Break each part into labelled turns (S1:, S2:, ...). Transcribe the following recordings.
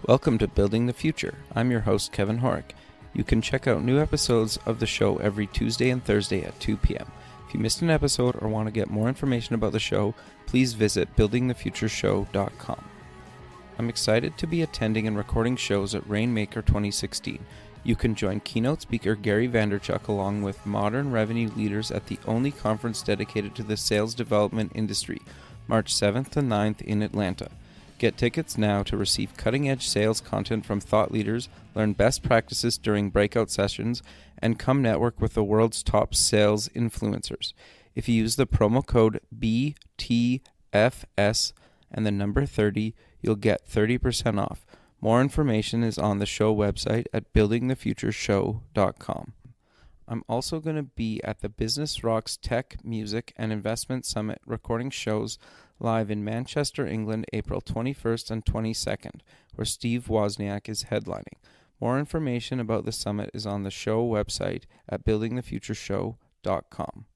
S1: Welcome to Building the Future. I'm your host, Kevin Horick. You can check out new episodes of the show every Tuesday and Thursday at 2 p.m. If you missed an episode or want to get more information about the show, please visit buildingthefutureshow.com. I'm excited to be attending and recording shows at Rainmaker 2016. You can join keynote speaker Gary Vaynerchuk along with modern revenue leaders at the only conference dedicated to the sales development industry, March 7th to 9th in Atlanta. Get tickets now to receive cutting-edge sales content from thought leaders, learn best practices during breakout sessions, and come network with the world's top sales influencers. If you use the promo code BTFS and the number 30, you'll get 30% off. More information is on the show website at buildingthefutureshow.com. I'm also going to be at the Business Rocks Tech, Music, and Investment Summit recording shows live in Manchester, England, April 21st and 22nd, where Steve Wozniak is headlining. More information about the summit is on the show website at buildingthefutureshow.com.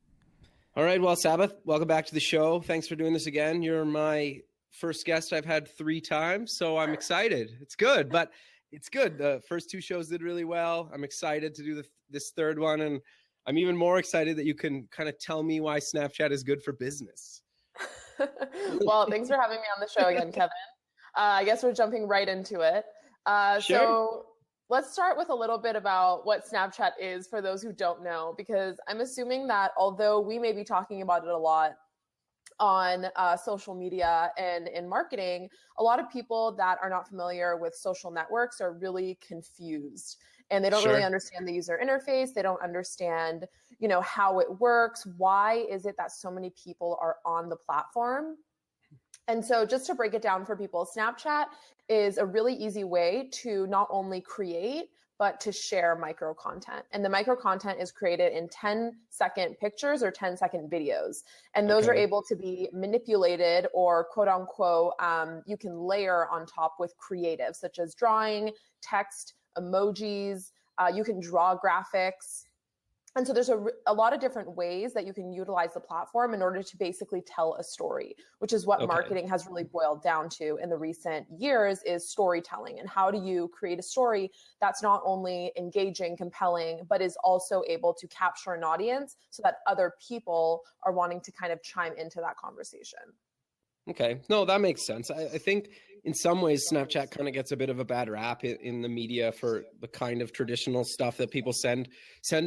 S2: All right, well, Saba, welcome back to the show. Thanks for doing this again. You're my first guest I've had 3 times, so I'm excited. It's good, but it's good. The first 2 shows did really well. I'm excited to do this third one, and I'm even more excited that you can kind of tell me why Snapchat is good for business.
S3: Well, thanks for having me on the show again, Kevin. I guess we're jumping right into it.
S2: Sure.
S3: So let's start with a little bit about what Snapchat is for those who don't know, because I'm assuming that although we may be talking about it a lot on social media and in marketing, a lot of people that are not familiar with social networks are really confused, and they don't really understand the user interface. They don't understand, how it works. Why is it that so many people are on the platform? And so just to break it down for people, Snapchat is a really easy way to not only create, but to share micro content. And the micro content is created in 10-second pictures or 10-second videos. And those are able to be manipulated or quote unquote, you can layer on top with creative, such as drawing, text, emojis, you can draw graphics. And so there's a lot of different ways that you can utilize the platform in order to basically tell a story, which is what marketing has really boiled down to in the recent years, is storytelling. And how do you create a story that's not only engaging, compelling, but is also able to capture an audience so that other people are wanting to kind of chime into that conversation.
S2: Okay. No, that makes sense. I think in some ways, Snapchat kind of gets a bit of a bad rap in the media for the kind of traditional stuff that people send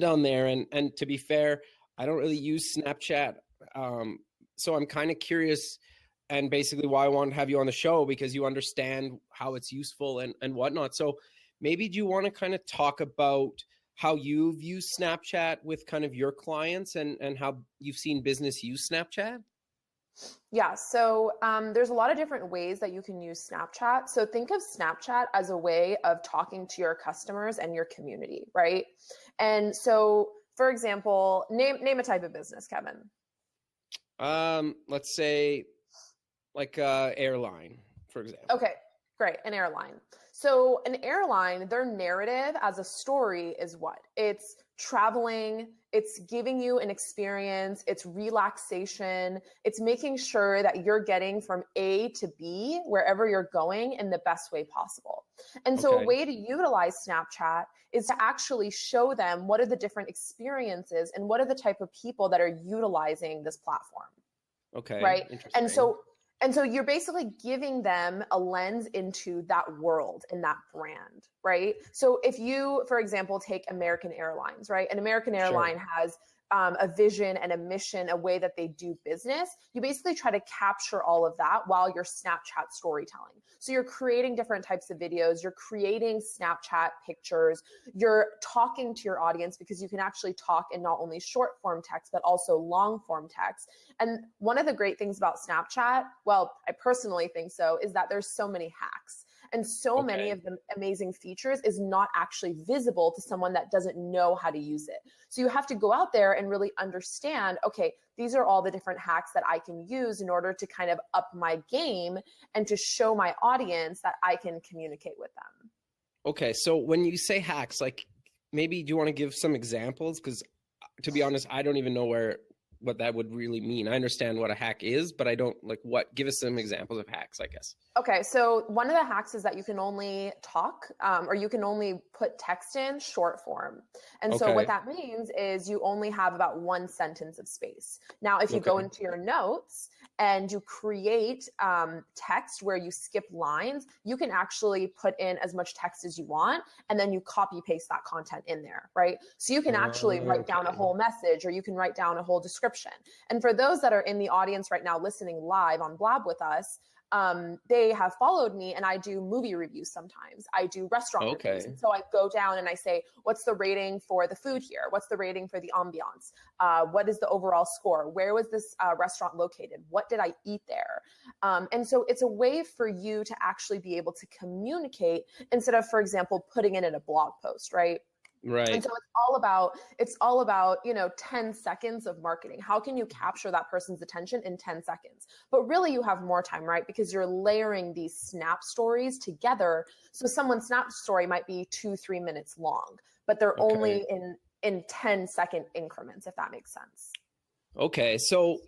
S2: on there. And to be fair, I don't really use Snapchat. So I'm kind of curious, and basically why I want to have you on the show, because you understand how it's useful and whatnot. So maybe do you want to kind of talk about how you've used Snapchat with kind of your clients and how you've seen business use Snapchat?
S3: Yeah, so there's a lot of different ways that you can use Snapchat. So think of Snapchat as a way of talking to your customers and your community, right? And so, for example, name a type of business, Kevin.
S2: Let's say like airline, for example.
S3: Okay, great, an airline. So an airline, their narrative as a story is what? It's traveling, it's giving you an experience, it's relaxation, it's making sure that you're getting from A to B, wherever you're going, in the best way possible. And so a way to utilize Snapchat is to actually show them what are the different experiences and what are the type of people that are utilizing this platform.
S2: Okay.
S3: Right. And so you're basically giving them a lens into that world and that brand, right? So if you, for example, take American Airlines, right? An American airline has a vision and a mission, a way that they do business. You basically try to capture all of that while you're Snapchat storytelling. So you're creating different types of videos, you're creating Snapchat pictures, you're talking to your audience, because you can actually talk in not only short form text, but also long form text. And one of the great things about Snapchat, well, I personally think so, is that there's so many hacks. And so many of the amazing features is not actually visible to someone that doesn't know how to use it. So you have to go out there and really understand, okay, these are all the different hacks that I can use in order to kind of up my game and to show my audience that I can communicate with them.
S2: Okay. So when you say hacks, like maybe do you want to give some examples? Because to be honest, I don't even know where what that would really mean. I understand what a hack is, but I don't like what. Give us some examples of hacks, I guess.
S3: Okay, so one of the hacks is that you can only talk or you can only put text in short form. And so what that means is you only have about one sentence of space. Now, if you go into your notes and you create text where you skip lines, you can actually put in as much text as you want, and then you copy paste that content in there, right? So you can actually write down a whole message, or you can write down a whole description. And for those that are in the audience right now listening live on Blab with us, they have followed me, and I do movie reviews sometimes. I do restaurant reviews. And so I go down and I say, what's the rating for the food here? What's the rating for the ambiance? What is the overall score? Where was this restaurant located? What did I eat there? And so it's a way for you to actually be able to communicate instead of, for example, putting it in a blog post, right?
S2: Right.
S3: And so it's all about, 10 seconds of marketing. How can you capture that person's attention in 10 seconds? But really you have more time, right? Because you're layering these snap stories together. So someone's snap story might be 2-3 minutes long, but they're only in 10-second increments, if that makes sense.
S2: Okay. So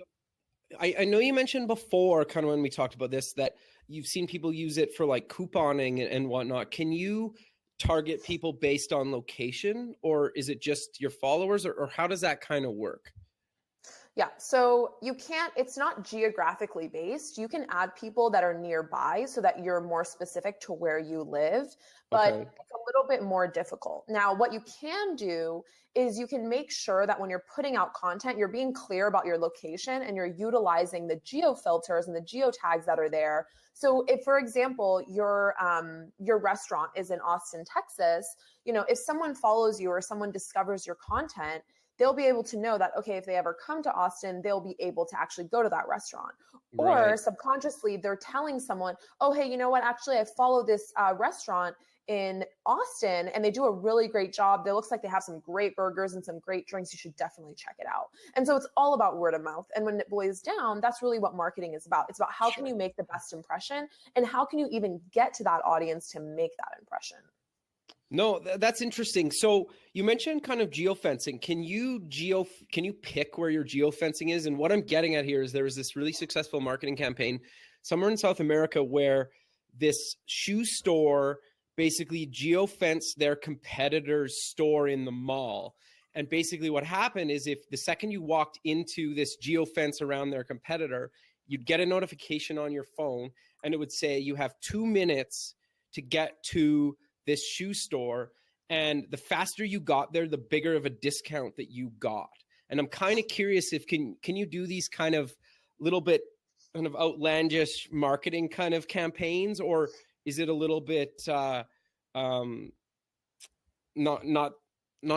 S2: I know you mentioned before, kind of when we talked about this, that you've seen people use it for like couponing and whatnot. Can you target people based on location, or is it just your followers, or how does that kind of work?
S3: Yeah, so it's not geographically based. You can add people that are nearby so that you're more specific to where you live, but it's a little bit more difficult. Now, what you can do is you can make sure that when you're putting out content, you're being clear about your location and you're utilizing the geo filters and the geo tags that are there. So if, for example, your restaurant is in Austin, Texas, if someone follows you or someone discovers your content, they'll be able to know that, okay, if they ever come to Austin, they'll be able to actually go to that restaurant. Or subconsciously, they're telling someone, oh, hey, you know what? Actually, I follow this restaurant in Austin and they do a really great job. It looks like they have some great burgers and some great drinks. You should definitely check it out. And so it's all about word of mouth. And when it boils down, that's really what marketing is about. It's about how can you make the best impression, and how can you even get to that audience to make that impression?
S2: No, that's interesting. So you mentioned kind of geofencing. Can you pick where your geofencing is? And what I'm getting at here is there was this really successful marketing campaign somewhere in South America where this shoe store basically geofenced their competitor's store in the mall. And basically what happened is, if the second you walked into this geofence around their competitor, you'd get a notification on your phone and it would say you have 2 minutes to get to this shoe store, and the faster you got there, the bigger of a discount that you got. And I'm kind of curious if can you do these kind of little bit kind of outlandish marketing kind of campaigns, or is it a little bit not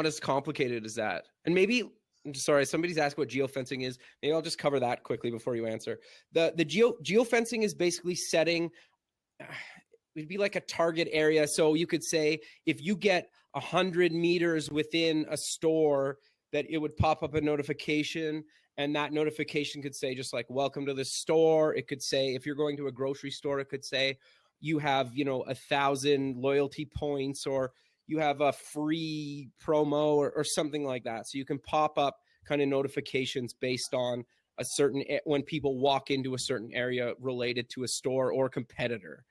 S2: as complicated as that? And maybe, sorry, somebody's asked what geofencing is. Maybe I'll just cover that quickly before you answer. The geofencing is basically setting it'd be like a target area. So you could say if you get 100 meters within a store, that it would pop up a notification, and that notification could say just like, welcome to the store. It could say, if you're going to a grocery store, it could say you have, 1,000 loyalty points, or you have a free promo or something like that. So you can pop up kind of notifications based on a certain, when people walk into a certain area related to a store or competitor.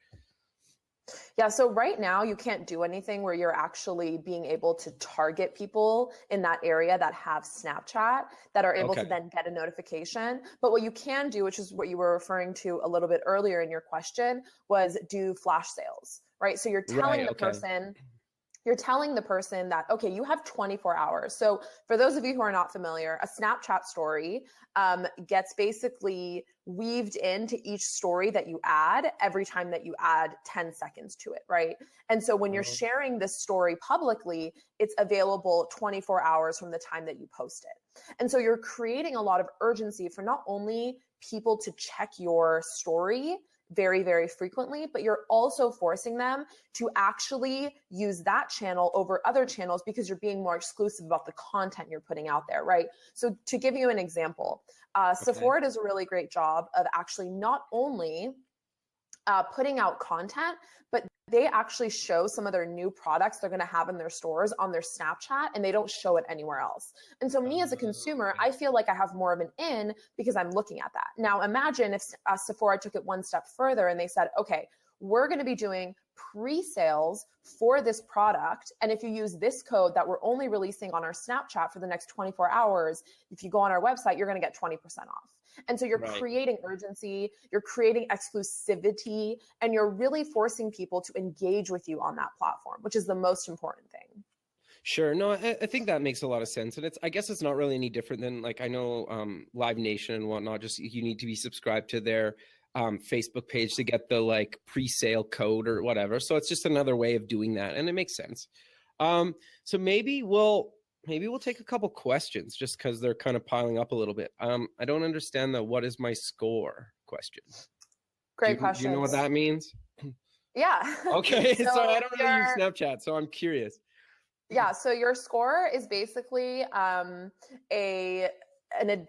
S3: Yeah, so right now you can't do anything where you're actually being able to target people in that area that have Snapchat that are able to then get a notification. But what you can do, which is what you were referring to a little bit earlier in your question, was do flash sales, right? So you're telling the person, that, okay, you have 24 hours. So for those of you who are not familiar, a Snapchat story gets basically weaved into each story that you add every time that you add 10 seconds to it, right? And so when you're sharing this story publicly, it's available 24 hours from the time that you post it. And so you're creating a lot of urgency for not only people to check your story very, very frequently, but you're also forcing them to actually use that channel over other channels because you're being more exclusive about the content you're putting out there, right? So to give you an example, Sephora does a really great job of actually not only putting out content, but they actually show some of their new products they're going to have in their stores on their Snapchat, and they don't show it anywhere else. And so me as a consumer, I feel like I have more of an in because I'm looking at that. Now imagine if Sephora took it one step further and they said, okay, we're going to be doing pre-sales for this product. And if you use this code that we're only releasing on our Snapchat for the next 24 hours, if you go on our website, you're going to get 20% off. And so you're creating urgency, you're creating exclusivity, and you're really forcing people to engage with you on that platform, which is the most important thing.
S2: Sure. No, I think that makes a lot of sense. And I guess it's not really any different than, like, I know Live Nation and whatnot, just you need to be subscribed to their Facebook page to get the like pre-sale code or whatever. So it's just another way of doing that. And it makes sense. So maybe we'll take a couple questions just because they're kind of piling up a little bit. I don't understand the what is my score question.
S3: Great question.
S2: Do you know what that means?
S3: Yeah.
S2: Okay. So I don't really use Snapchat, so I'm curious.
S3: Yeah. So your score is basically an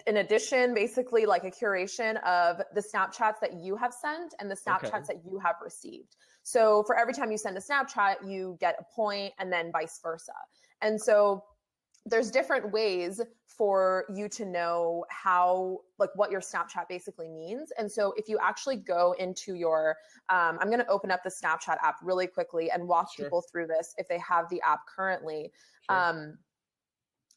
S3: addition, basically like a curation of the Snapchats that you have sent and the Snapchats that you have received. So for every time you send a Snapchat, you get a point, and then vice versa. And so there's different ways for you to know how, like, what your Snapchat basically means. And so if you actually go into your, I'm going to open up the Snapchat app really quickly and walk people through this if they have the app currently.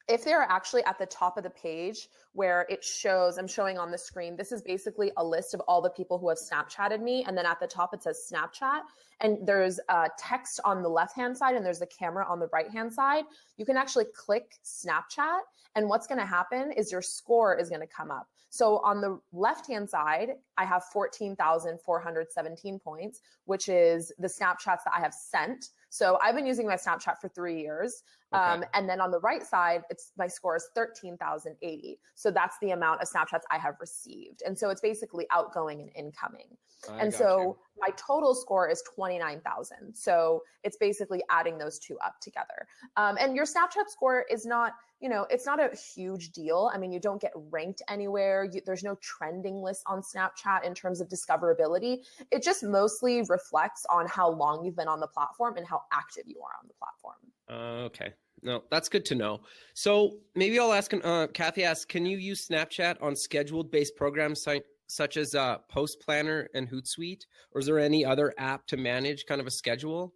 S3: If they're actually at the top of the page where it shows, I'm showing on the screen, this is basically a list of all the people who have Snapchatted me. And then at the top, it says Snapchat. And there's text on the left-hand side and there's a camera on the right-hand side. You can actually click Snapchat. And what's going to happen is your score is going to come up. So on the left-hand side, I have 14,417 points, which is the Snapchats that I have sent. So I've been using my Snapchat for 3 years. And then on the right side, my score is 13,080. So that's the amount of Snapchats I have received. And so it's basically outgoing and incoming. And so my total score is 29,000. So it's basically adding those two up together. And your Snapchat score is not, it's not a huge deal. I mean, you don't get ranked anywhere. There's no trending list on Snapchat in terms of discoverability. It just mostly reflects on how long you've been on the platform and how active you are on the platform.
S2: Okay. No, that's good to know. So maybe I'll ask, Kathy asks, can you use Snapchat on scheduled based programs such as Post Planner and Hootsuite? Or is there any other app to manage kind of a schedule?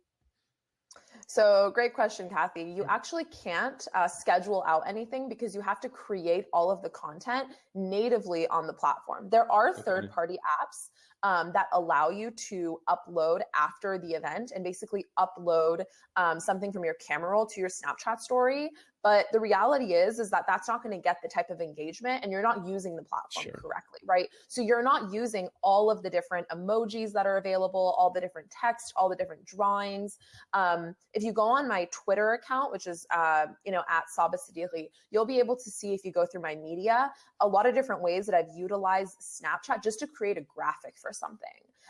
S3: So great question, Kathy. You actually can't schedule out anything because you have to create all of the content natively on the platform. There are third-party apps that allow you to upload after the event and basically upload something from your camera roll to your Snapchat story. But the reality is that that's not going to get the type of engagement, and you're not using the platform correctly, right? So you're not using all of the different emojis that are available, all the different text, all the different drawings. If you go on my Twitter account, which is, at Saba Sedighi, you'll be able to see, if you go through my media, a lot of different ways that I've utilized Snapchat just to create a graphic for something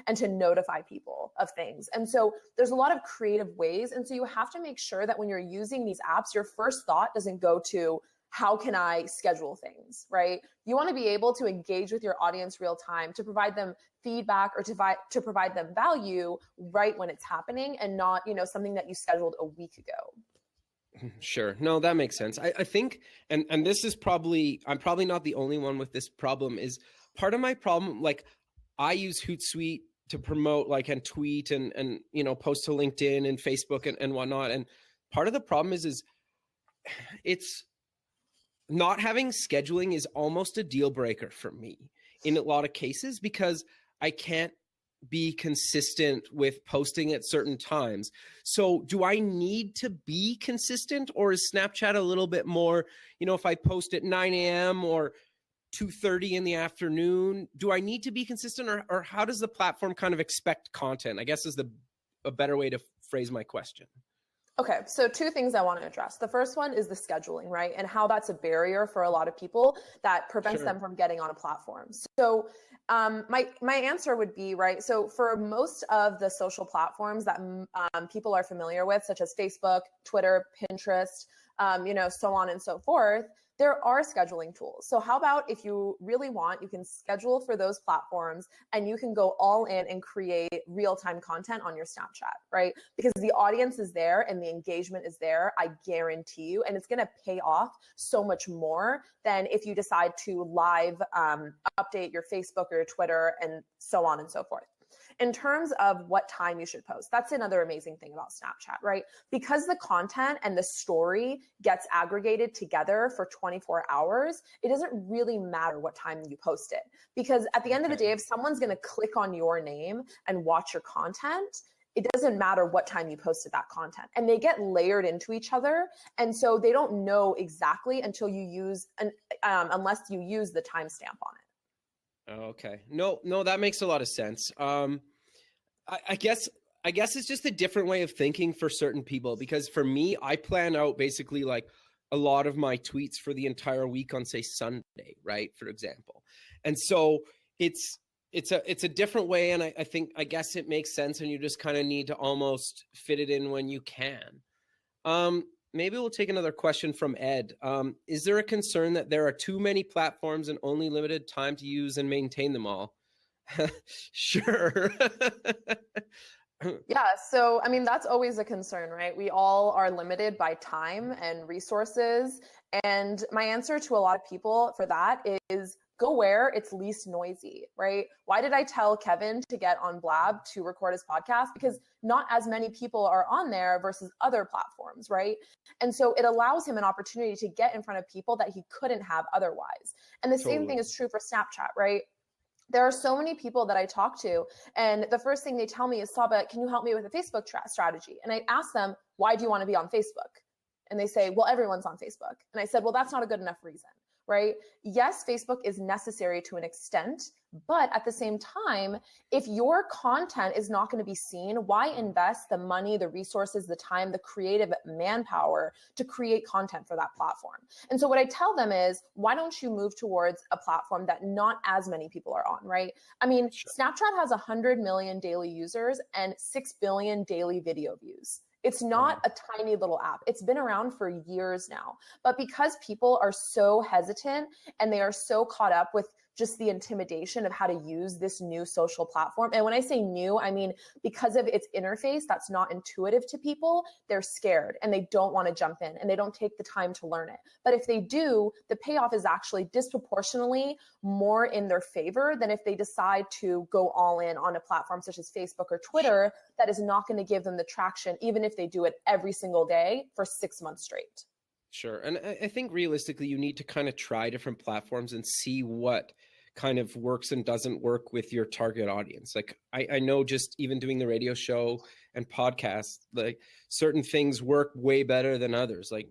S3: and to notify people of things. And so there's a lot of creative ways. And so you have to make sure that when you're using these apps, your first thought doesn't go to, how can I schedule things, right? You want to be able to engage with your audience real time, to provide them feedback or to provide them value right when it's happening, and not, something that you scheduled a week ago.
S2: Sure. No, that makes sense. I think, and this is I'm probably not the only one with this problem, is part of my problem. Like, I use Hootsuite to promote, like, and tweet and post to LinkedIn and Facebook and whatnot. And part of the problem is it's not having scheduling is almost a deal breaker for me in a lot of cases, because I can't be consistent with posting at certain times. So do I need to be consistent, or is Snapchat a little bit more, if I post at 9 a.m. or 2:30 in the afternoon, do I need to be consistent, or how does the platform kind of expect content, I guess, is a better way to phrase my question.
S3: Okay, so two things I want to address. The first one is the scheduling, right? And how that's a barrier for a lot of people that prevents them from getting on a platform. So my answer would be, right, so for most of the social platforms that people are familiar with, such as Facebook, Twitter, Pinterest, so on and so forth, there are scheduling tools. So how about if you really want, you can schedule for those platforms and you can go all in and create real-time content on your Snapchat, right? Because the audience is there and the engagement is there, I guarantee you, and it's going to pay off so much more than if you decide to live update your Facebook or your Twitter and so on and so forth. In terms of what time you should post, that's another amazing thing about Snapchat, right? Because the content and the story gets aggregated together for 24 hours, it doesn't really matter what time you post it. Because at the end of the day, if someone's going to click on your name and watch your content, it doesn't matter what time you posted that content, and they get layered into each other. And so they don't know exactly until you use unless you use the timestamp on it.
S2: Okay. No, that makes a lot of sense. I guess it's just a different way of thinking for certain people, because for me, I plan out basically like a lot of my tweets for the entire week on, say, Sunday, right? For example. And so it's a different way. And I guess it makes sense, and you just kind of need to almost fit it in when you can. Maybe we'll take another question from Ed. Is there a concern that there are too many platforms and only limited time to use and maintain them all? Sure.
S3: Yeah. So, I mean, that's always a concern, right? We all are limited by time and resources. And my answer to a lot of people for that is go where it's least noisy, right? Why did I tell Kevin to get on Blab to record his podcast? Because not as many people are on there versus other platforms, right? And so it allows him an opportunity to get in front of people that he couldn't have otherwise. And the same thing is true for Snapchat, right? There are so many people that I talk to, and the first thing they tell me is, Saba, can you help me with a Facebook strategy? And I ask them, why do you want to be on Facebook? And they say, well, everyone's on Facebook. And I said, well, that's not a good enough reason, right? Yes, Facebook is necessary to an extent, but at the same time, if your content is not going to be seen, why invest the money, the resources, the time, the creative manpower to create content for that platform? And so what I tell them is, why don't you move towards a platform that not as many people are on, right? I mean, Snapchat has 100 million daily users and 6 billion daily video views. It's not a tiny little app. It's been around for years now. But because people are so hesitant and they are so caught up with just the intimidation of how to use this new social platform. And when I say new, I mean, because of its interface that's not intuitive to people, they're scared and they don't want to jump in and they don't take the time to learn it. But if they do, the payoff is actually disproportionately more in their favor than if they decide to go all in on a platform such as Facebook or Twitter that is not going to give them the traction, even if they do it every single day for 6 months straight.
S2: Sure. And I think realistically, you need to kind of try different platforms and see what kind of works and doesn't work with your target audience. Like I know just even doing the radio show and podcast, like certain things work way better than others. Like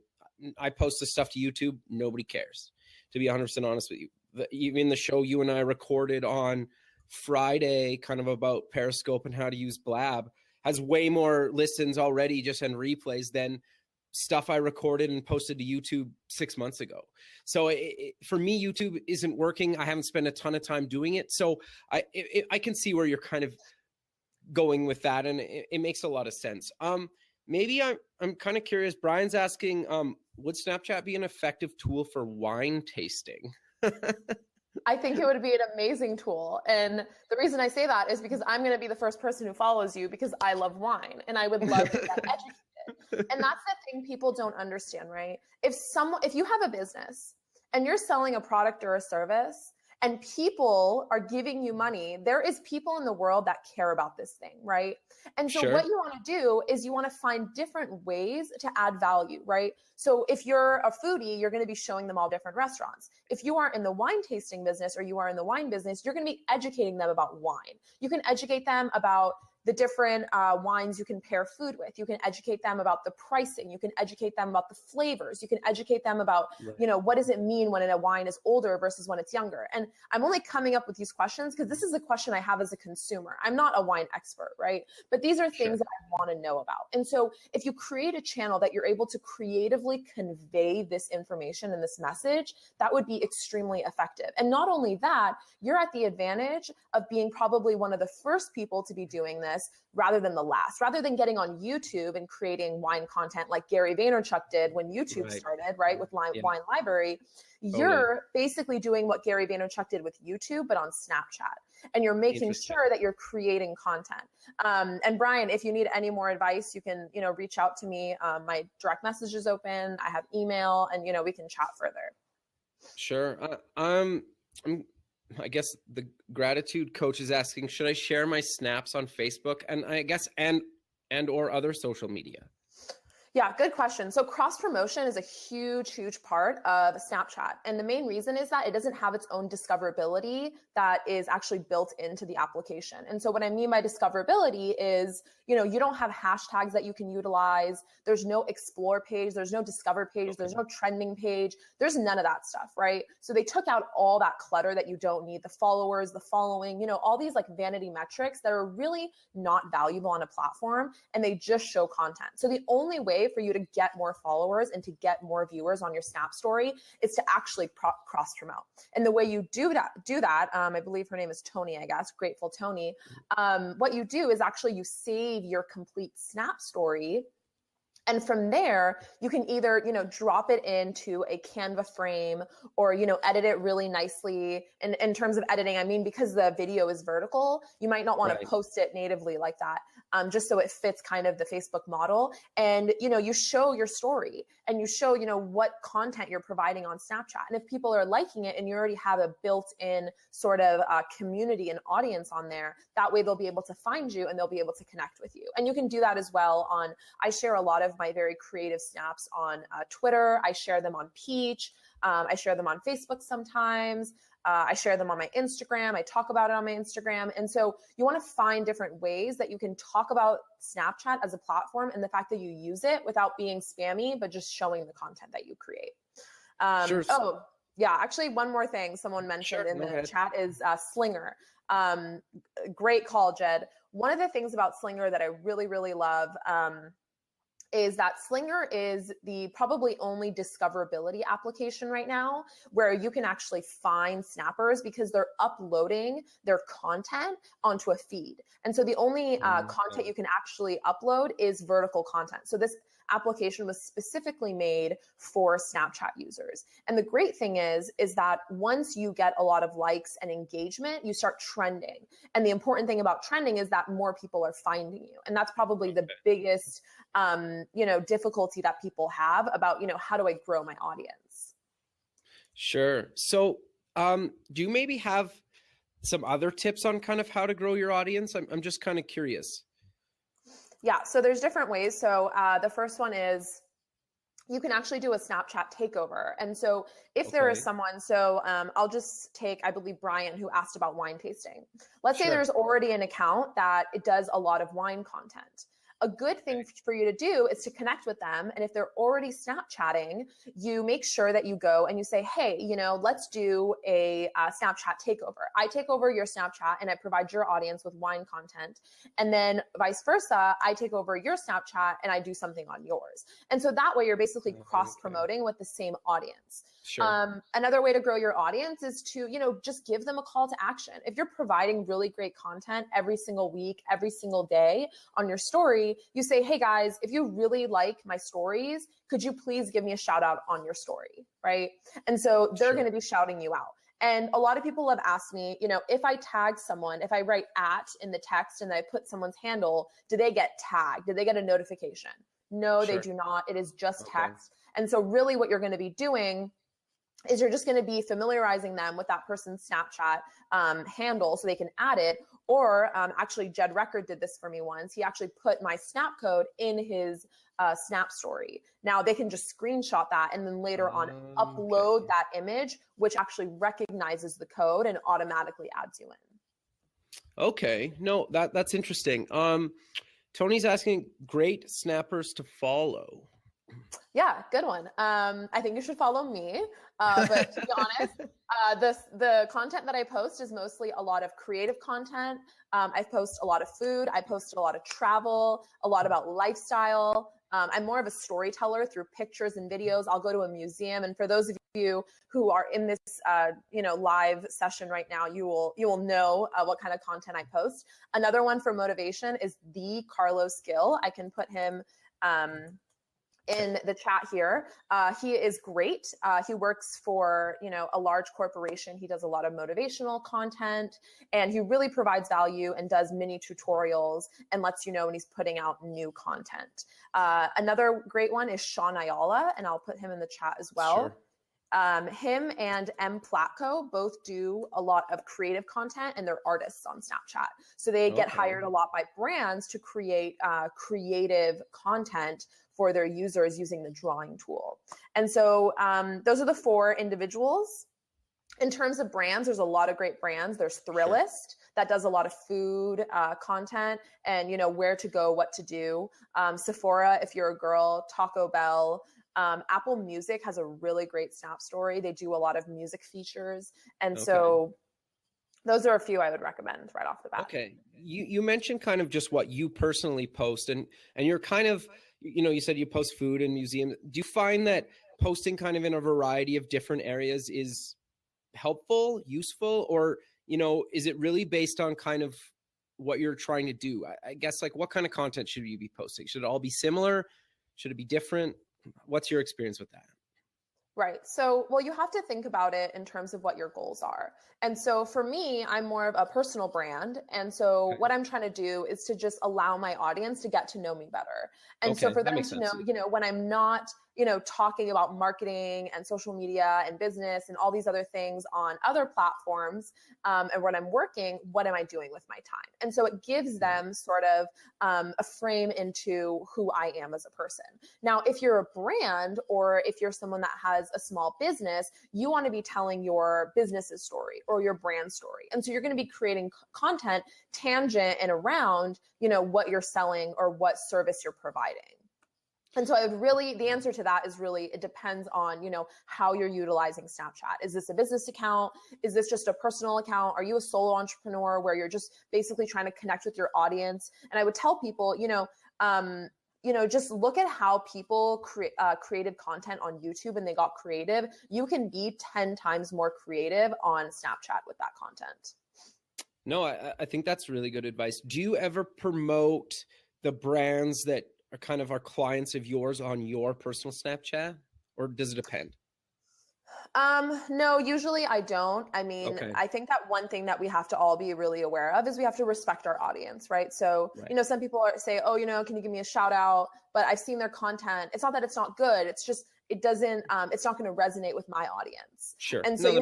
S2: I post the stuff to YouTube, nobody cares, to be 100% honest with you. Even the show you and I recorded on Friday, kind of about Periscope and how to use Blab, has way more listens already just and replays than stuff I recorded and posted to YouTube 6 months ago. So for me, YouTube isn't working. I haven't spent a ton of time doing it. So I can see where you're kind of going with that, and it makes a lot of sense. Maybe I'm kind of curious. Brian's asking, would Snapchat be an effective tool for wine tasting?
S3: I think it would be an amazing tool. And the reason I say that is because I'm going to be the first person who follows you because I love wine and I would love to get educated. And that's the thing people don't understand, right? If you have a business and you're selling a product or a service and people are giving you money, there is people in the world that care about this thing, right? And so what you want to do is you want to find different ways to add value, right? So if you're a foodie, you're going to be showing them all different restaurants. If you are in the wine tasting business or you are in the wine business, you're going to be educating them about wine. You can educate them about the different wines you can pair food with. You can educate them about the pricing. You can educate them about the flavors. You can educate them about, what does it mean when a wine is older versus when it's younger? And I'm only coming up with these questions because this is a question I have as a consumer. I'm not a wine expert, right? But these are things that I want to know about. And so if you create a channel that you're able to creatively convey this information and this message, that would be extremely effective. And not only that, you're at the advantage of being probably one of the first people to be doing this business rather than the last. Rather than getting on YouTube and creating wine content like Gary Vaynerchuk did when YouTube started, right, with Wine Library, you're basically doing what Gary Vaynerchuk did with YouTube, but on Snapchat. And you're making sure that you're creating content. And Brian, if you need any more advice, you can, reach out to me. My direct message is open. I have email, and, we can chat further.
S2: Sure. I guess the gratitude coach is asking, should I share my snaps on Facebook and I guess and or other social media?
S3: Yeah, good question. So cross promotion is a huge, huge part of Snapchat. And the main reason is that it doesn't have its own discoverability that is actually built into the application. And so what I mean by discoverability is, you don't have hashtags that you can utilize. There's no explore page. There's no discover page. There's no trending page. There's none of that stuff, right? So they took out all that clutter that you don't need, the followers, the following, all these like vanity metrics that are really not valuable on a platform, and they just show content. So the only way for you to get more followers and to get more viewers on your Snap story is to actually cross promote. And the way you do that, I believe her name is Tony, I guess, Grateful Tony. What you do is actually you save your complete Snap story. And from there, you can either, drop it into a Canva frame or, edit it really nicely. And in terms of editing, I mean, because the video is vertical, you might not want to post it natively like that, just so it fits kind of the Facebook model. And, you show your story and you show, what content you're providing on Snapchat. And if people are liking it and you already have a built-in sort of community and audience on there, that way they'll be able to find you and they'll be able to connect with you. And you can do that as well on, I share a lot of my very creative snaps on Twitter. I share them on Peach. I share them on Facebook sometimes. I share them on my Instagram. I talk about it on my Instagram. And so you want to find different ways that you can talk about Snapchat as a platform and the fact that you use it without being spammy, but just showing the content that you create.
S2: Sure.
S3: Oh, yeah. Actually, one more thing someone mentioned in the chat is Slinger. Great call, Jed. One of the things about Slinger that I really, really love is that Slinger is the probably only discoverability application right now where you can actually find snappers because they're uploading their content onto a feed. And so the only content you can actually upload is vertical content. So this application was specifically made for Snapchat users. And the great thing is that once you get a lot of likes and engagement, you start trending. And the important thing about trending is that more people are finding you. And that's probably the biggest difficulty that people have about, how do I grow my audience?
S2: Sure. So do you maybe have some other tips on kind of how to grow your audience? I'm just kind of curious.
S3: Yeah, so there's different ways. So the first one is you can actually do a Snapchat takeover. And so if there is someone, I'll just take, I believe, Brian, who asked about wine tasting. Let's say there's already an account that it does a lot of wine content. A good thing for you to do is to connect with them. And if they're already Snapchatting, you make sure that you go and you say, hey, let's do a Snapchat takeover. I take over your Snapchat and I provide your audience with wine content. And then vice versa, I take over your Snapchat and I do something on yours. And so that way you're basically cross-promoting with the same audience. Sure. Another way to grow your audience is to, just give them a call to action. If you're providing really great content every single week, every single day on your story, you say, hey guys, if you really like my stories, could you please give me a shout out on your story, right? And so they're going to be shouting you out. And a lot of people have asked me, if I tag someone, if I write @ in the text and I put someone's handle, do they get tagged? Do they get a notification? No, they do not. It is just text. And so really what you're going to be doing is you're just going to be familiarizing them with that person's Snapchat handle so they can add it. Or actually, Jed Record did this for me once. He actually put my Snap code in his Snap story. Now they can just screenshot that and then later on upload that image, which actually recognizes the code and automatically adds you in.
S2: Okay, no, that's interesting. Tony's asking, great snappers to follow.
S3: Yeah, good one. I think you should follow me. But to be honest, the content that I post is mostly a lot of creative content. I post a lot of food. I post a lot of travel, a lot about lifestyle. I'm more of a storyteller through pictures and videos. I'll go to a museum. And for those of you who are in this, live session right now, you will know what kind of content I post. Another one for motivation is the Carlos Gill. I can put him in the chat here. He is great. He works for, a large corporation. He does a lot of motivational content, and he really provides value and does mini tutorials and lets you know when he's putting out new content. Another great one is Sean Ayala, and I'll put him in the chat as well.
S2: Sure.
S3: Him and M. Platko both do a lot of creative content, and they're artists on Snapchat. So they get hired a lot by brands to create creative content for their users using the drawing tool. And so those are the 4 individuals. In terms of brands, there's a lot of great brands. There's Thrillist that does a lot of food content and, where to go, what to do. Sephora, if you're a girl, Taco Bell. Apple Music has a really great Snap Story. They do a lot of music features. And so those are a few I would recommend right off the bat.
S2: Okay. You mentioned kind of just what you personally post, and you're kind of, you said you post food and museums. Do you find that posting kind of in a variety of different areas is helpful, useful, or, is it really based on kind of what you're trying to do? I guess, like, what kind of content should you be posting? Should it all be similar? Should it be different? What's your experience with that?
S3: Right. So, well, you have to think about it in terms of what your goals are. And so for me, I'm more of a personal brand. And so what I'm trying to do is to just allow my audience to get to know me better. And so for them to know, when I'm not, talking about marketing and social media and business and all these other things on other platforms, and when I'm working, what am I doing with my time? And so it gives them sort of a frame into who I am as a person. Now, if you're a brand, or if you're someone that has a small business, you want to be telling your business's story or your brand story. And so you're going to be creating content tangent and around, what you're selling or what service you're providing. And so the answer to that is really, it depends on, how you're utilizing Snapchat. Is this a business account? Is this just a personal account? Are you a solo entrepreneur where you're just basically trying to connect with your audience? And I would tell people, just look at how people created content on YouTube and they got creative. You can be 10 times more creative on Snapchat with that content.
S2: No, I think that's really good advice. Do you ever promote the brands that are kind of our clients of yours on your personal Snapchat, or does it depend?
S3: No, usually I don't. I mean, I think that one thing that we have to all be really aware of is we have to respect our audience, right? So, some people say, oh, can you give me a shout out? But I've seen their content. It's not that it's not good. It's just, it doesn't, it's not going to resonate with my audience.
S2: Sure.
S3: And so you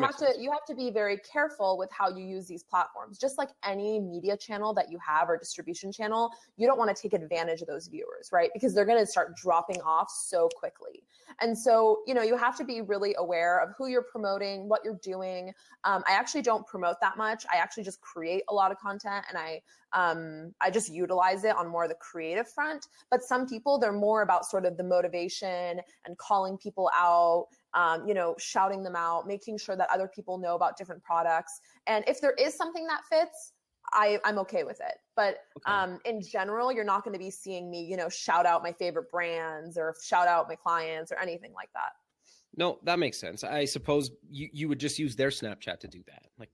S3: have to be very careful with how you use these platforms. Just like any media channel that you have or distribution channel, you don't want to take advantage of those viewers, right? Because they're going to start dropping off so quickly. And so, you have to be really aware of who you're promoting, what you're doing. I actually don't promote that much. I actually just create a lot of content, and I just utilize it on more of the creative front. But some people, they're more about sort of the motivation and calling people out, shouting them out, making sure that other people know about different products. And if there is something that fits, I'm okay with it. But in general, you're not going to be seeing me, shout out my favorite brands or shout out my clients or anything like that.
S2: No, that makes sense. I suppose you would just use their Snapchat to do that.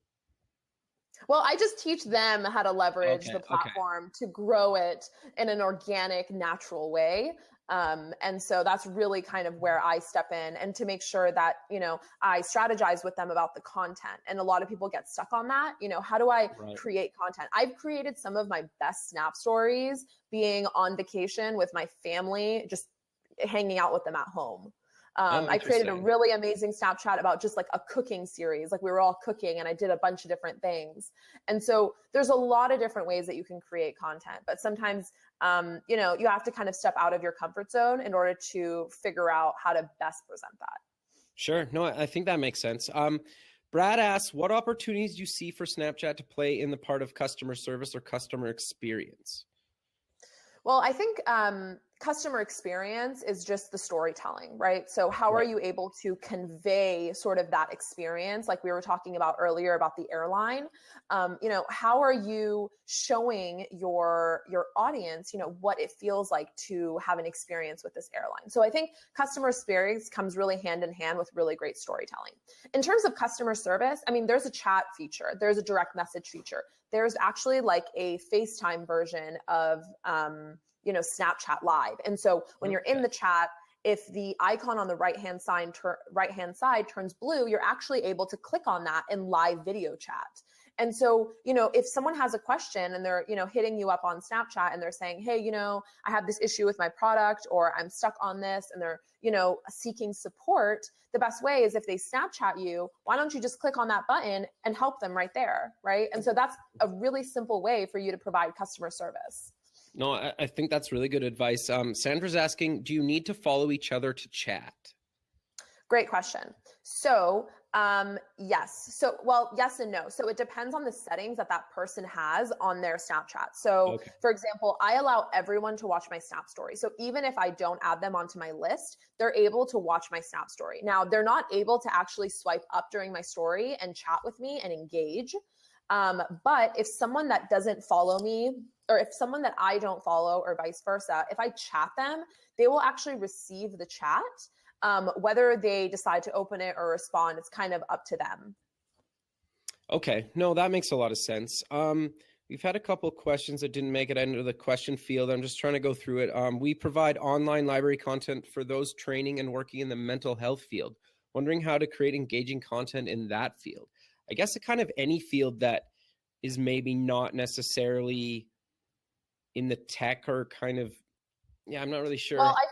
S3: Well, I just teach them how to leverage the platform to grow it in an organic, natural way. And so that's really kind of where I step in, and to make sure that, I strategize with them about the content. And a lot of people get stuck on that. How do I create content? I've created some of my best Snap stories being on vacation with my family, just hanging out with them at home. I created a really amazing Snapchat about just like a cooking series. Like we were all cooking and I did a bunch of different things. And so there's a lot of different ways that you can create content, but sometimes, you have to kind of step out of your comfort zone in order to figure out how to best present that.
S2: Sure. No, I think that makes sense. Brad asks, what opportunities do you see for Snapchat to play in the part of customer service or customer experience?
S3: Well, I think customer experience is just the storytelling, right? So how are you able to convey sort of that experience? Like we were talking about earlier about the airline, how are you showing your audience, what it feels like to have an experience with this airline? So I think customer experience comes really hand in hand with really great storytelling. In terms of customer service, I mean, there's a chat feature, there's a direct message feature. There's actually like a FaceTime version of, Snapchat Live. And so when you're in the chat, if the icon on the right-hand side turns blue, you're actually able to click on that in live video chat. And so, if someone has a question and they're, hitting you up on Snapchat and they're saying, hey, I have this issue with my product, or I'm stuck on this, and they're, seeking support, the best way is if they Snapchat you, why don't you just click on that button and help them right there, right? And so that's a really simple way for you to provide customer service.
S2: No, I think that's really good advice. Sandra's asking, do you need to follow each other to chat?
S3: Great question. So, yes. So, well, yes and no. So it depends on the settings that person has on their Snapchat. So for example, I allow everyone to watch my Snap story. So even if I don't add them onto my list, they're able to watch my Snap story. Now, they're not able to actually swipe up during my story and chat with me and engage. But if someone that doesn't follow me, or if someone that I don't follow, or vice versa, if I chat them, they will actually receive the chat. Whether they decide to open it or respond, it's kind of up to them.
S2: Okay. No, that makes a lot of sense. We've had a couple of questions that didn't make it into the question field. I'm just trying to go through it. We provide online library content for those training and working in the mental health field. Wondering how to create engaging content in that field. I guess kind of any field that is maybe not necessarily in the tech or kind of, I'm not really sure.
S3: Well, I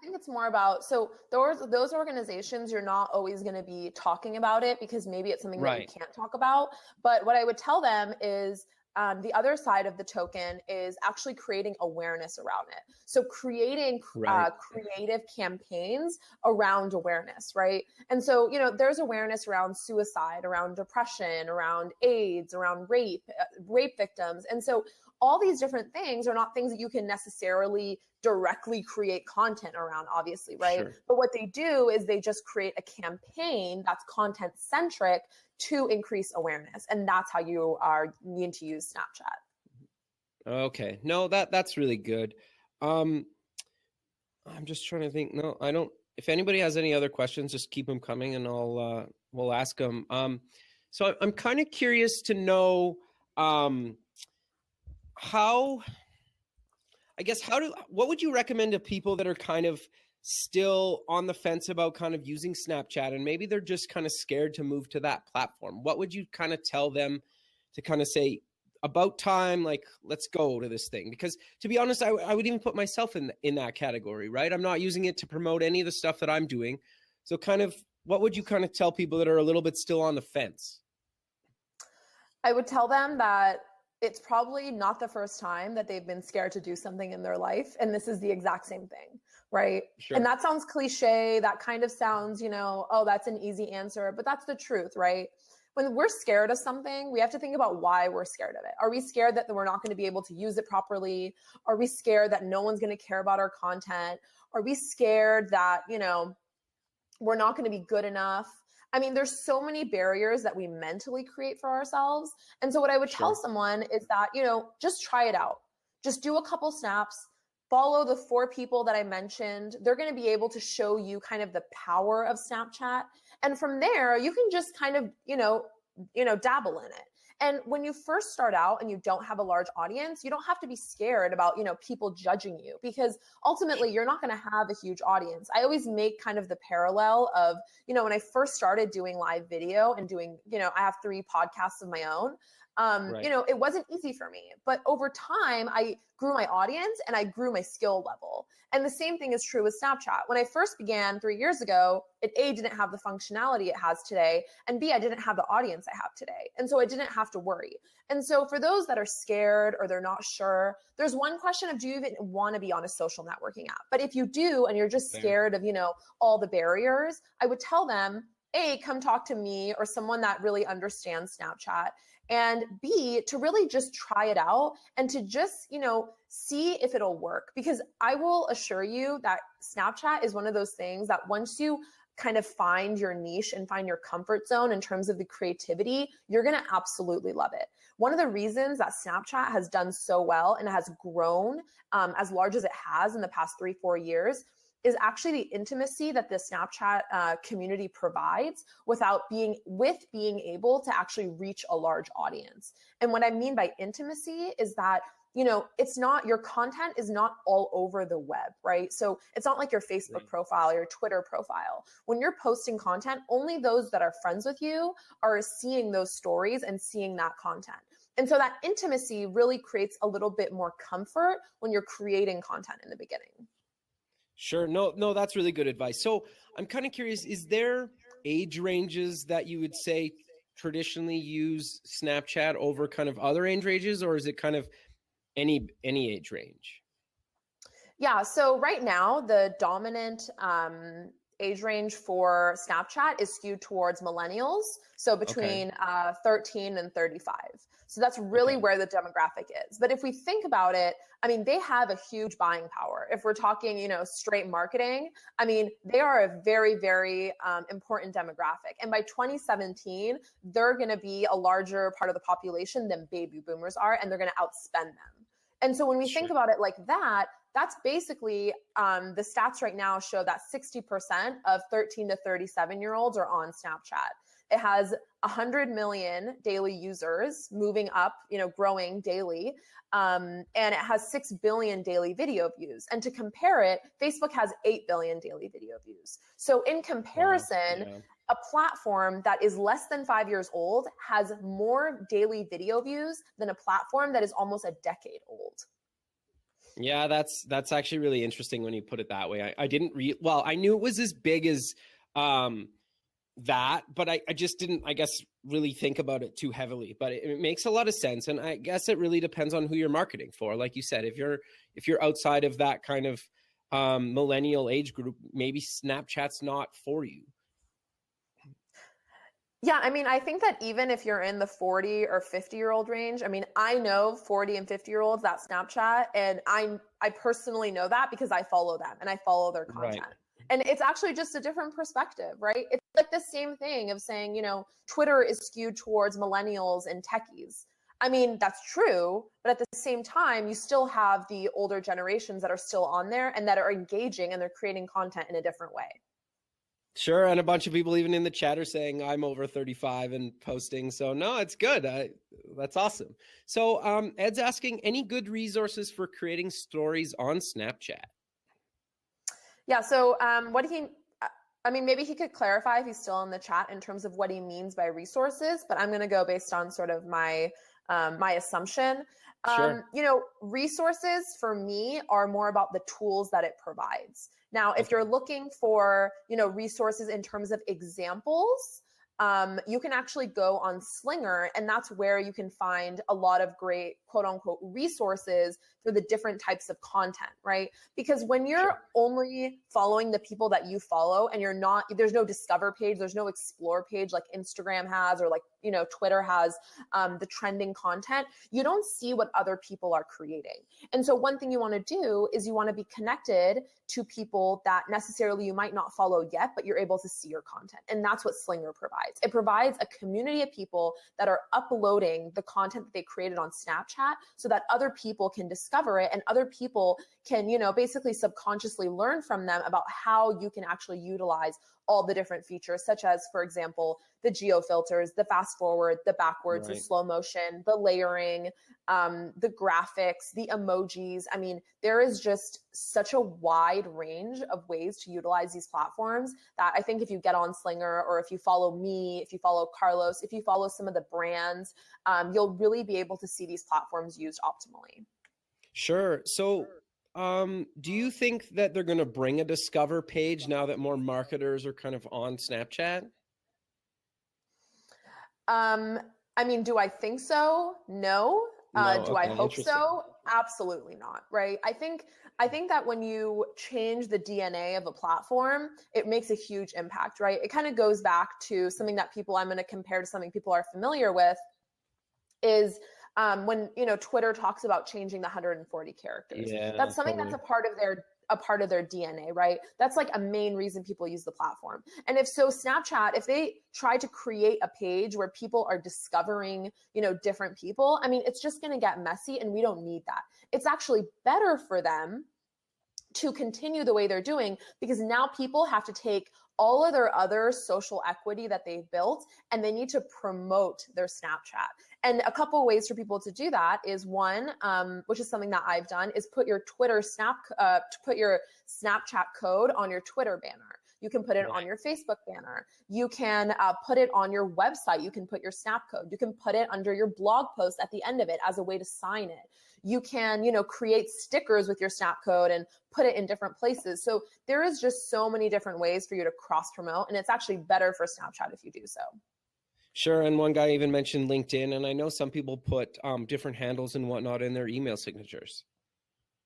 S3: think it's more about, so those organizations, you're not always going to be talking about it because maybe it's something that you can't talk about. But what I would tell them is the other side of the token is actually creating awareness around it. So creating creative campaigns around awareness, right? And so, there's awareness around suicide, around depression, around AIDS, around rape victims. And so all these different things are not things that you can necessarily directly create content around, obviously, right? Sure. But what they do is they just create a campaign that's content centric to increase awareness. And that's how you need to use Snapchat.
S2: Okay. No, that's really good. I'm just trying to think. No, I don't. If anybody has any other questions, just keep them coming and we'll ask them. So I'm kind of curious to know, what would you recommend to people that are kind of still on the fence about kind of using Snapchat and maybe they're just kind of scared to move to that platform? What would you kind of tell them to kind of say about time, like, let's go to this thing? Because to be honest, I would even put myself in that category, right? I'm not using it to promote any of the stuff that I'm doing. So kind of, what would you kind of tell people that are a little bit still on the fence?
S3: I would tell them that it's probably not the first time that they've been scared to do something in their life. And this is the exact same thing, right? Sure. And that sounds cliche. That kind of sounds, oh, that's an easy answer, but that's the truth, right? When we're scared of something, we have to think about why we're scared of it. Are we scared that we're not going to be able to use it properly? Are we scared that no one's going to care about our content? Are we scared that, we're not going to be good enough? I mean, there's so many barriers that we mentally create for ourselves. And so what I would tell someone is that, just try it out. Just do a couple snaps, follow the 4 people that I mentioned. They're going to be able to show you kind of the power of Snapchat. And from there, you can just kind of, dabble in it. And when you first start out and you don't have a large audience, you don't have to be scared about, people judging you, because ultimately you're not going to have a huge audience. I always make kind of the parallel of, when I first started doing live video and doing, I have 3 podcasts of my own. It wasn't easy for me, but over time I grew my audience and I grew my skill level. And the same thing is true with Snapchat. When I first began 3 years ago, it A, didn't have the functionality it has today, and B, I didn't have the audience I have today. And so I didn't have to worry. And so for those that are scared or they're not sure, there's one question of, do you even want to be on a social networking app? But if you do, and you're just scared of, all the barriers, I would tell them, A, come talk to me or someone that really understands Snapchat, and B, to really just try it out and to just, see if it'll work. Because I will assure you that Snapchat is one of those things that once you kind of find your niche and find your comfort zone in terms of the creativity, you're going to absolutely love it. One of the reasons that Snapchat has done so well and has grown as large as it has in the past 3-4 years is actually the intimacy that the Snapchat community provides being able to actually reach a large audience. And what I mean by intimacy is that it's not, your content is not all over the web, right? So it's not like your Facebook profile or your Twitter profile. When you're posting content, only those that are friends with you are seeing those stories and seeing that content. And so that intimacy really creates a little bit more comfort when you're creating content in the beginning.
S2: Sure. No, that's really good advice. So I'm kind of curious, is there age ranges that you would say traditionally use Snapchat over kind of other age ranges, or is it kind of any age range?
S3: Yeah. So right now, the dominant age range for Snapchat is skewed towards millennials. So between 13 and 35. So that's really where the demographic is. But if we think about it, I mean, they have a huge buying power. If we're talking, straight marketing, I mean, they are a very, very important demographic. And by 2017, they're going to be a larger part of the population than baby boomers are, and they're going to outspend them. And so when we think about it like that, that's basically the stats right now show that 60% of 13 to 37-year-olds are on Snapchat. It has 100 million daily users moving up, growing daily. And it has 6 billion daily video views. And to compare it, Facebook has 8 billion daily video views. So in comparison, a platform that is less than 5 years old has more daily video views than a platform that is almost a decade old.
S2: Yeah, that's actually really interesting when you put it that way. I didn't I knew it was as big as that, but I just didn't, I guess, really think about it too heavily. But it makes a lot of sense, and I guess it really depends on who you're marketing for. Like you said, if you're outside of that kind of millennial age group, maybe Snapchat's not for you.
S3: Yeah, I mean, I think that even if you're in the 40 or 50-year-old range, I mean, I know 40 and 50-year-olds that Snapchat, and I personally know that because I follow them and I follow their content. Right. And it's actually just a different perspective, right? It's like the same thing of saying, Twitter is skewed towards millennials and techies. I mean, that's true, but at the same time, you still have the older generations that are still on there and that are engaging and they're creating content in a different way.
S2: Sure. And a bunch of people even in the chat are saying I'm over 35 and posting. So no, it's good. That's awesome. So Ed's asking, any good resources for creating stories on Snapchat?
S3: Yeah. So maybe he could clarify if he's still in the chat in terms of what he means by resources, but I'm going to go based on sort of my assumption.
S2: Sure.
S3: Resources for me are more about the tools that it provides. Now, if you're looking for, resources in terms of examples, you can actually go on Slinger, and that's where you can find a lot of great quote unquote resources for the different types of content, right? Because when you're only following the people that you follow and there's no discover page, there's no explore page like Instagram has, or like, Twitter has the trending content, you don't see what other people are creating. And so one thing you want to do is you want to be connected to people that necessarily you might not follow yet, but you're able to see your content. And that's what Slinger provides. It provides a community of people that are uploading the content that they created on Snapchat so that other people can discover it and other people can, basically subconsciously learn from them about how you can actually utilize all the different features, such as, for example, the geo filters, the fast forward, the backwards, the slow motion, the layering, the graphics, the emojis. I mean, there is just such a wide range of ways to utilize these platforms that I think if you get on Slinger, or if you follow me, if you follow Carlos, if you follow some of the brands, you'll really be able to see these platforms used optimally. Sure.
S2: So do you think that they're going to bring a discover page now that more marketers are kind of on Snapchat?
S3: I mean, do I think so? No. Do I hope so? absolutely not. Right. I think that when you change the DNA of a platform, it makes a huge impact, right? It kind of goes back to something that I'm going to compare to something people are familiar with is when, Twitter talks about changing the 140 characters.
S2: Yeah,
S3: That's something
S2: totally.
S3: that's a part of their DNA, right? That's like a main reason people use the platform. And if Snapchat, if they try to create a page where people are discovering, different people, I mean, it's just going to get messy, and we don't need that. It's actually better for them to continue the way they're doing, because now people have to take all of their other social equity that they've built and they need to promote their Snapchat. And a couple of ways for people to do that is one, which is something that I've done, is put your put your Snapchat code on your Twitter banner. You can put it on your Facebook banner. You can put it on your website. You can put your Snap code. You can put it under your blog post at the end of it as a way to sign it. You can, create stickers with your Snap code and put it in different places. So there is just so many different ways for you to cross promote, and it's actually better for Snapchat if you do so.
S2: Sure. And one guy even mentioned LinkedIn, and I know some people put different handles and whatnot in their email signatures,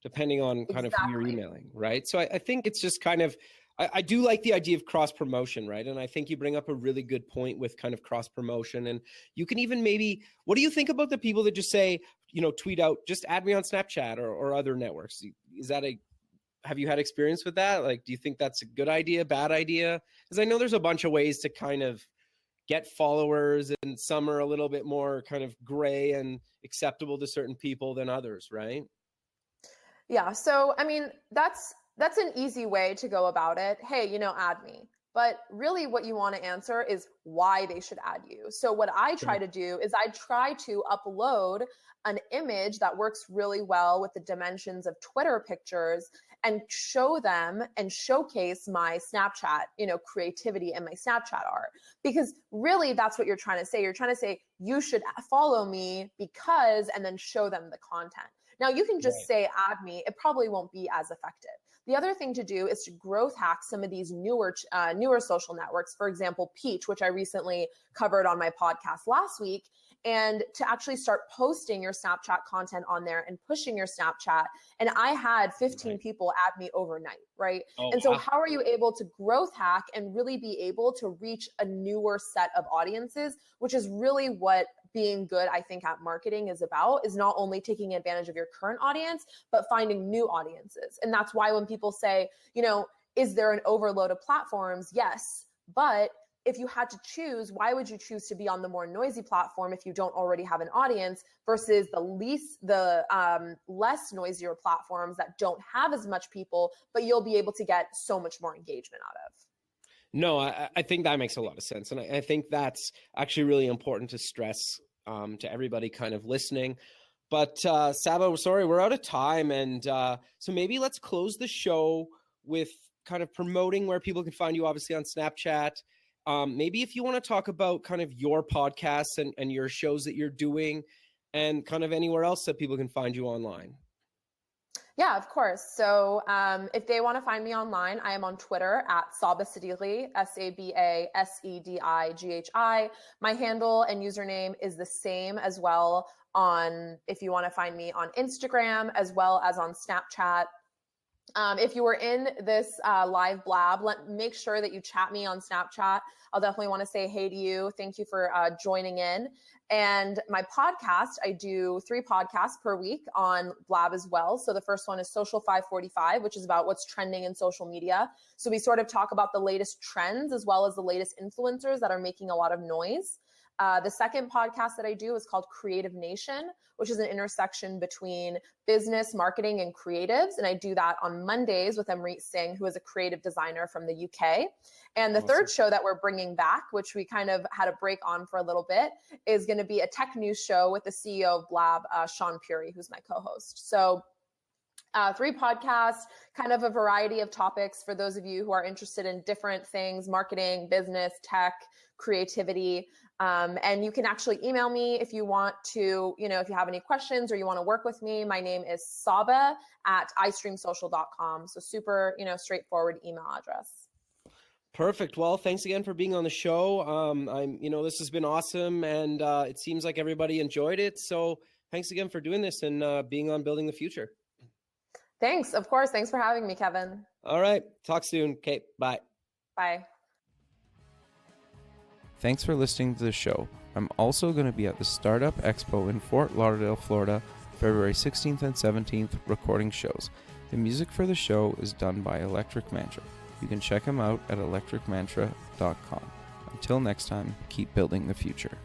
S2: depending on kind of who you're emailing, right? So I think it's just kind of, I do like the idea of cross promotion, right? And I think you bring up a really good point with kind of cross promotion. And you can even maybe, what do you think about the people that just say, tweet out, just add me on Snapchat or other networks? Have you had experience with that? Like, do you think that's a good idea, bad idea? Because I know there's a bunch of ways to kind of get followers, and some are a little bit more kind of gray and acceptable to certain people than others, right?
S3: Yeah. So, I mean, that's an easy way to go about it. Hey, add me. But really what you want to answer is why they should add you. So what I try to do is I try to upload an image that works really well with the dimensions of Twitter pictures and show them and showcase my Snapchat, creativity and my Snapchat art. Because really that's what you're trying to say. You're trying to say, you should follow me because, and then show them the content. Now you can just say, add me. It probably won't be as effective. The other thing to do is to growth hack some of these newer social networks. For example, Peach, which I recently covered on my podcast last week, and to actually start posting your Snapchat content on there and pushing your Snapchat. And I had 15 people add me overnight, right? And so how are you able to growth hack and really be able to reach a newer set of audiences, which is really what being good, I think, at marketing is about, is not only taking advantage of your current audience, but finding new audiences. And that's why when people say, is there an overload of platforms? Yes. But if you had to choose, why would you choose to be on the more noisy platform if you don't already have an audience versus the less noisier platforms that don't have as much people, but you'll be able to get so much more engagement out of?
S2: No, I think that makes a lot of sense. And I think that's actually really important to stress to everybody kind of listening. But Saba, sorry, we're out of time. And so maybe let's close the show with kind of promoting where people can find you, obviously on Snapchat. Maybe if you want to talk about kind of your podcasts and your shows that you're doing and kind of anywhere else that people can find you online.
S3: Yeah, of course. So if they want to find me online, I am on Twitter at Saba Sedighi, SabaSedighi. My handle and username is the same as well if you want to find me on Instagram as well as on Snapchat. If you were in this live blab, make sure that you chat me on Snapchat. I'll definitely want to say hey to you. Thank you for joining in. And my podcast, I do 3 podcasts per week on Blab as well. So the first one is Social 545, which is about what's trending in social media. So we sort of talk about the latest trends as well as the latest influencers that are making a lot of noise. The second podcast that I do is called Creative Nation, which is an intersection between business, marketing, and creatives. And I do that on Mondays with Amrit Singh, who is a creative designer from the UK. And the third show that we're bringing back, which we kind of had a break on for a little bit, is going to be a tech news show with the CEO of Blab, Sean Puri, who's my co-host. So 3 podcasts, kind of a variety of topics for those of you who are interested in different things, marketing, business, tech, creativity. And you can actually email me if you want to, if you have any questions or you want to work with me. My name is Saba at istreamsocial.com. So super, straightforward email address.
S2: Perfect. Well, thanks again for being on the show. This has been awesome, and it seems like everybody enjoyed it. So thanks again for doing this and being on Building the Future.
S3: Thanks. Of course. Thanks for having me, Kevin.
S2: All right. Talk soon. Okay. Bye.
S3: Bye.
S1: Thanks for listening to the show. I'm also going to be at the Startup Expo in Fort Lauderdale, Florida, February 16th and 17th, recording shows. The music for the show is done by Electric Mantra. You can check him out at electricmantra.com. Until next time, keep building the future.